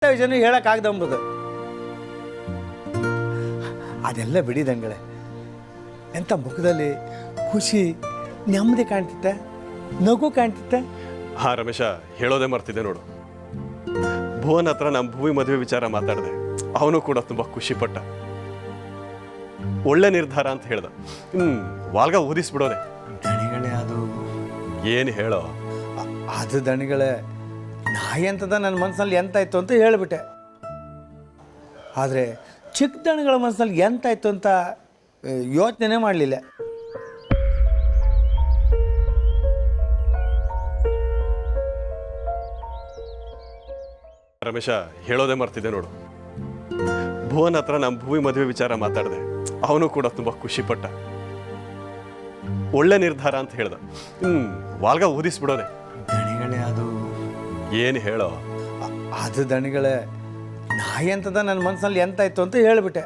ಜನ ಹೇಳಕ್ಕಾಗ್ದಂಬುದು. ಅದೆಲ್ಲ ಬಿಡಿದಂಗಳೇ, ಎಂಥ ಮುಖದಲ್ಲಿ ಖುಷಿ ನೆಮ್ಮದಿ ಕಾಣ್ತಿತ್ತೆ, ನಗು ಕಾಣ್ತಿತ್ತೆ. ಹಾ ರಮೇಶ, ಹೇಳೋದೇ ಮರ್ತಿದ್ದೆ ನೋಡು. ಭುವನ್ ಹತ್ರ ನಮ್ಮ ಭೂಮಿ ಮದುವೆ ವಿಚಾರ ಮಾತಾಡಿದೆ. ಅವನು ಕೂಡ ತುಂಬಾ ಖುಷಿ ಪಟ್ಟ. ಒಳ್ಳೆ ನಿರ್ಧಾರ ಅಂತ ಹೇಳ್ದ. ವಾಲ್ಗ ಊದಿಸ್ಬಿಡೋನೆ. ದಣಿಗಳೇ, ಅದು ಏನು ಹೇಳೋ? ಅದು ದಣಿಗಳೇ, ನಾಯಿ ಅಂತದ ನನ್ನ ಮನಸ್ಸಿನಲ್ಲಿ ಎಂತಾಯ್ತು ಅಂತ ಹೇಳಿಬಿಟ್ಟೆ. ಆದರೆ ಚಿಕ್ಕ ದಣಿಗಳ ಮನಸ್ಸಿನಲ್ಲಿ ಎಂತಾಯ್ತು ಅಂತ ಯೋಚನೆ ಮಾಡಲಿಲ್ಲ. ರಮೇಶ, ಹೇಳೋದೇ ಮರ್ತಿದ್ದೆ ನೋಡು. ಭುವನ್ ಹತ್ರ ನಮ್ಮ ಭೂಮಿ ಮದುವೆ ವಿಚಾರ ಮಾತಾಡಿದೆ. ಅವನು ಕೂಡ ತುಂಬಾ ಖುಷಿ ಪಟ್ಟ. ಒಳ್ಳೆ ನಿರ್ಧಾರ ಅಂತ ಹೇಳ್ದ. ವಾಲ್ಗ ಊದಿಸ್ಬಿಡೋನೆ. ದಣಿಗಳೇ, ಅದು ಏನು ಹೇಳೋ? ಅದು ದಣಿಗಳೇ, ನಾಯಿ ಅಂತದ ನನ್ನ ಮನಸ್ಸಿನಲ್ಲಿ ಎಂತಾಯ್ತು ಅಂತ ಹೇಳಿಬಿಟ್ಟೆ.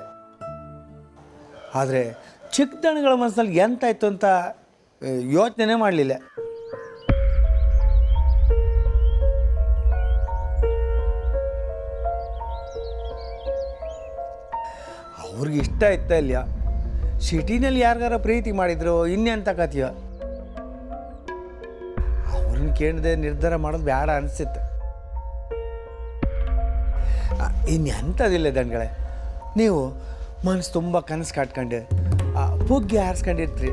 ಆದರೆ ಚಿಕ್ಕ ದಣಿಗಳ ಮನಸ್ಸಿನಲ್ಲಿ ಎಂತಾಯ್ತು ಅಂತ ಯೋಚನೆ ಮಾಡಲಿಲ್ಲ. ಅವ್ರಿಗೆ ಇಷ್ಟ ಇತ್ತ ಇಲ್ಲ, ಸಿಟಿನಲ್ಲಿ ಯಾರಿಗಾರ ಪ್ರೀತಿ ಮಾಡಿದ್ರು ಇನ್ನೆಂತ ಕಥೆಯ. ಅವ್ರನ್ನ ಕೇಳದೆ ನಿರ್ಧಾರ ಮಾಡೋದು ಬೇಡ ಅನಿಸುತ್ತೆ. ಇನ್ನೆಂಥದಿಲ್ಲ ದಣ್ಗಳೇ, ನೀವು ಮನಸ್ಸು ತುಂಬ ಕನಸು ಕಾಟ್ಕೊಂಡು ಪುಗ್ಗಿ ಹಾರಿಸ್ಕೊಂಡಿರ್ತೀರಿ.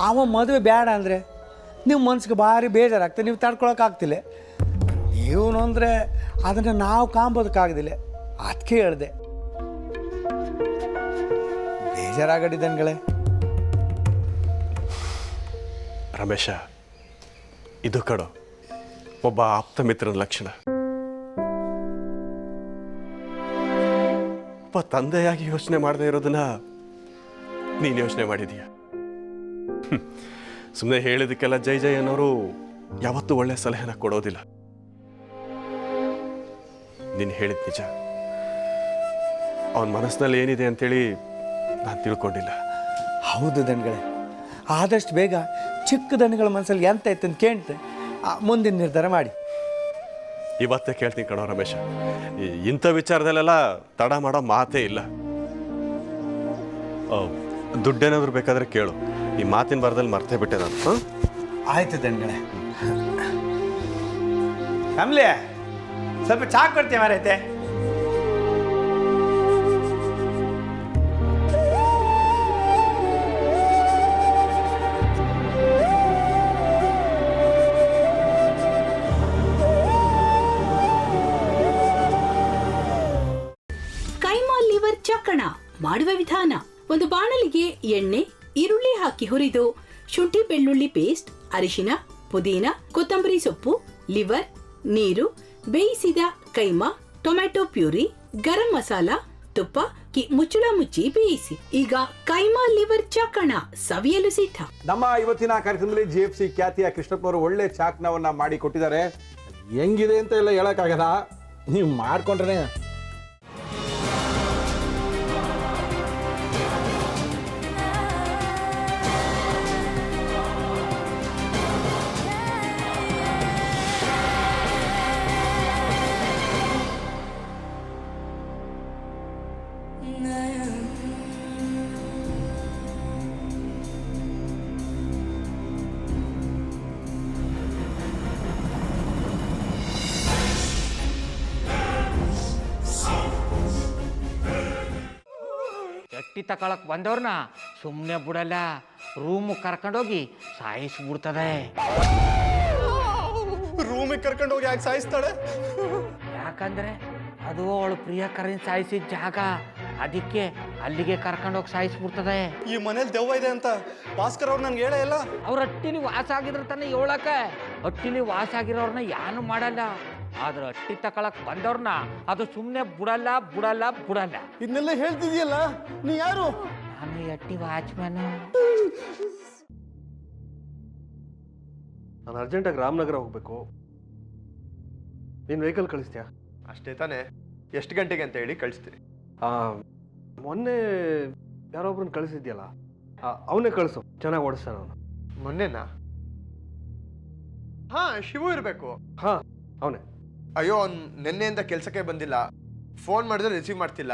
ಅವ ಮದುವೆ ಬೇಡ ಅಂದರೆ ನೀವು ಮನ್ಸಿಗೆ ಭಾರಿ ಬೇಜಾರಾಗ್ತದೆ, ನೀವು ತಡ್ಕೊಳಕ್ಕಾಗ್ತಿಲ್ಲ. ನೀವು ಅಂದರೆ ಅದನ್ನು ನಾವು ಕಾಂಬೋದಕ್ಕಾಗ್ದಿಲ್ಲ. ಅದಕ್ಕೆ ಹೇಳಿದೆ, ಬೇಜಾರಾಗಡಿ ದಣ್ಗಳೇ. ರಮೇಶ, ಇದು ಕಡೋ ಒಬ್ಬ ಆಪ್ತ ಮಿತ್ರನ ಲಕ್ಷಣ. ಒಬ್ಬ ತಂದೆಯಾಗಿ ಯೋಚನೆ ಮಾಡದೇ ಇರೋದನ್ನ ನೀನು ಯೋಚನೆ ಮಾಡಿದೀಯ. ಸುಮ್ಮನೆ ಹೇಳಿದಕ್ಕೆಲ್ಲ ಜೈ ಜೈ ಅನ್ನೋರು ಯಾವತ್ತೂ ಒಳ್ಳೆ ಸಲಹೆನ ಕೊಡೋದಿಲ್ಲ. ನೀನು ಹೇಳಿದ ನಿಜ. ಅವನ ಮನಸ್ಸಿನಲ್ಲಿ ಏನಿದೆ ಅಂತೇಳಿ ನಾನು ತಿಳ್ಕೊಂಡಿಲ್ಲ. ಹೌದು ದಣ್ಗಳೇ, ಆದಷ್ಟು ಬೇಗ ಚಿಕ್ಕ ದಣ್ಗಳ ಮನಸ್ಸಲ್ಲಿ ಎಂತ ಇತ್ತು ಅಂತ ಕೇಳ್ತೆ ಮುಂದಿನ ನಿರ್ಧಾರ ಮಾಡಿ. ಇವತ್ತೇ ಕೇಳ್ತೀನಿ ಕಣೋ ರಮೇಶ. ಇಂಥ ವಿಚಾರದಲ್ಲೆಲ್ಲ ತಡ ಮಾಡೋ ಮಾತೇ ಇಲ್ಲ. ದುಡ್ಡೇನಾದ್ರು ಬೇಕಾದ್ರೆ ಕೇಳು. ಈ ಮಾತಿನ ಬರದಲ್ಲಿ ಮರ್ತೇ ಬಿಟ್ಟೆ ನಾನು. ಆಯ್ತು ದಣ್ಗಳೇ. ಕಮ್ಲಿ, ಸ್ವಲ್ಪ ಚಾ ಕೊಡ್ತೀವಿ ಮಾರೈತೆ. ಚಕ್ಕಣ ಮಾಡುವ ವಿಧಾನ: ಒಂದು ಬಾಣಲಿಗೆ ಎಣ್ಣೆ, ಈರುಳ್ಳಿ ಹಾಕಿ ಹುರಿದು ಶುಂಠಿ ಬೆಳ್ಳುಳ್ಳಿ ಪೇಸ್ಟ್, ಅರಿಶಿನ, ಪುದೀನ, ಕೊತ್ತಂಬರಿ ಸೊಪ್ಪು, ಲಿವರ್, ನೀರು, ಬೇಯಿಸಿದ ಕೈಮಾ, ಟೊಮ್ಯಾಟೊ ಪ್ಯೂರಿ, ಗರಂ ಮಸಾಲ, ತುಪ್ಪ ಮುಚ್ಚಳ ಮುಚ್ಚಿ ಬೇಯಿಸಿ. ಈಗ ಕೈಮಾ ಲಿವರ್ ಚಾಕಣ ಸವಿಯಲು ಸಿದ್ಧ. ನಮ್ಮ ಇವತ್ತಿನ ಕಾರ್ಯಕ್ರಮದಲ್ಲಿ GFC ಖ್ಯಾತಿಯ ಕೃಷ್ಣಪ್ಪನವರು ಒಳ್ಳೆ ಚಾಕ್ನವನ್ನ ಮಾಡಿ ಕೊಟ್ಟಿದ್ದಾರೆ. ಹೆಂಗಿದೆ ಅಂತ ಎಲ್ಲ ಹೇಳಕ್ಕಾಗಲ್ಲ, ನೀವು ಮಾಡ್ಕೊಂಡ್ರೆ. ಎಟ್ಟಿ ತಕೊಳಕ್ ಬಂದವ್ರನ್ನ ಸುಮ್ಮನೆ ಬಿಡಲ್ಲ, ರೂಮ್ ಕರ್ಕೊಂಡೋಗಿ ಸಾಯಿಸ್ಬಿಡ್ತದೆ. ರೂಮಿಗೆ ಕರ್ಕೊಂಡೋಗಿ ಯಾಕೆ ಸಾಯಿಸ್ತಾಳೆ? ಯಾಕಂದ್ರೆ ಅದು ಅವಳು ಪ್ರಿಯಕರನ್ ಸಾಯಿಸಿದ ಜಾಗ, ಅದಕ್ಕೆ ಅಲ್ಲಿಗೆ ಕರ್ಕೊಂಡೋಗಿ ಸಾಯಿಸ್ಬಿಡ್ತದೆ. ಈ ಮನೇಲಿ ದೆವ್ವ ಇದೆ ಅಂತ ಭಾಸ್ಕರ್ ಅವ್ರು ನನ್ಗೆ ಹೇಳೇ ಇಲ್ಲ. ಅವ್ರ ಹಟ್ಟಿಲಿ ವಾಸ ಆಗಿದ್ರ ತಾನೆ ಹೇಳಕ. ಹಟ್ಟಿಲಿ ವಾಸ ಆಗಿರೋರ್ನ ಯಾನು ಮಾಡಲ್ಲ, ಆದ್ರೆ ಹಟ್ಟಿ ತಕೊಳಕ್ ಬಂದವ್ರನ್ನ ಅದು ಸುಮ್ಮನೆ ಬಿಡಲ್ಲ ಬಿಡಲ್ಲ ಬಿಡಲ್ಲ. ಇದನ್ನೆಲ್ಲ ಹೇಳ್ತಿದ್ಯಲ್ಲ, ನೀ ಯಾರು? ನಾನು ಹಟ್ಟಿ ವಾಚ್ಮ್ಯಾನ್. ನಾನು ಅರ್ಜೆಂಟಾಗಿ ರಾಮನಗರ ಹೋಗ್ಬೇಕು. ನೀನು ವೆಹಿಕಲ್ ಕಳಿಸ್ತೀಯಾ? ಅಷ್ಟೇ ತಾನೇ. ಎಷ್ಟು ಗಂಟೆಗೆ ಅಂತ ಹೇಳಿ ಕಳಿಸ್ತೀನಿ. ಮೊನ್ನೆ ಯಾರೊಬ್ರನ್ನ ಕಳಿಸಿದ್ಯಲ್ಲ, ಅವನೇ ಕಳಿಸು, ಚೆನ್ನಾಗಿ ಓಡಿಸ್ತಾನ ಅವನು. ಮೊನ್ನೆನಾ? ಹಾ, ಶಿವು ಇರಬೇಕು. ಹಾ, ಅವನೇ. ಅಯ್ಯೋ ಅವ್ನು ನಿನ್ನೆಯಿಂದ ಕೆಲಸಕ್ಕೆ ಬಂದಿಲ್ಲ, ಫೋನ್ ಮಾಡಿದ್ರೆ ರಿಸೀವ್ ಮಾಡ್ತಿಲ್ಲ.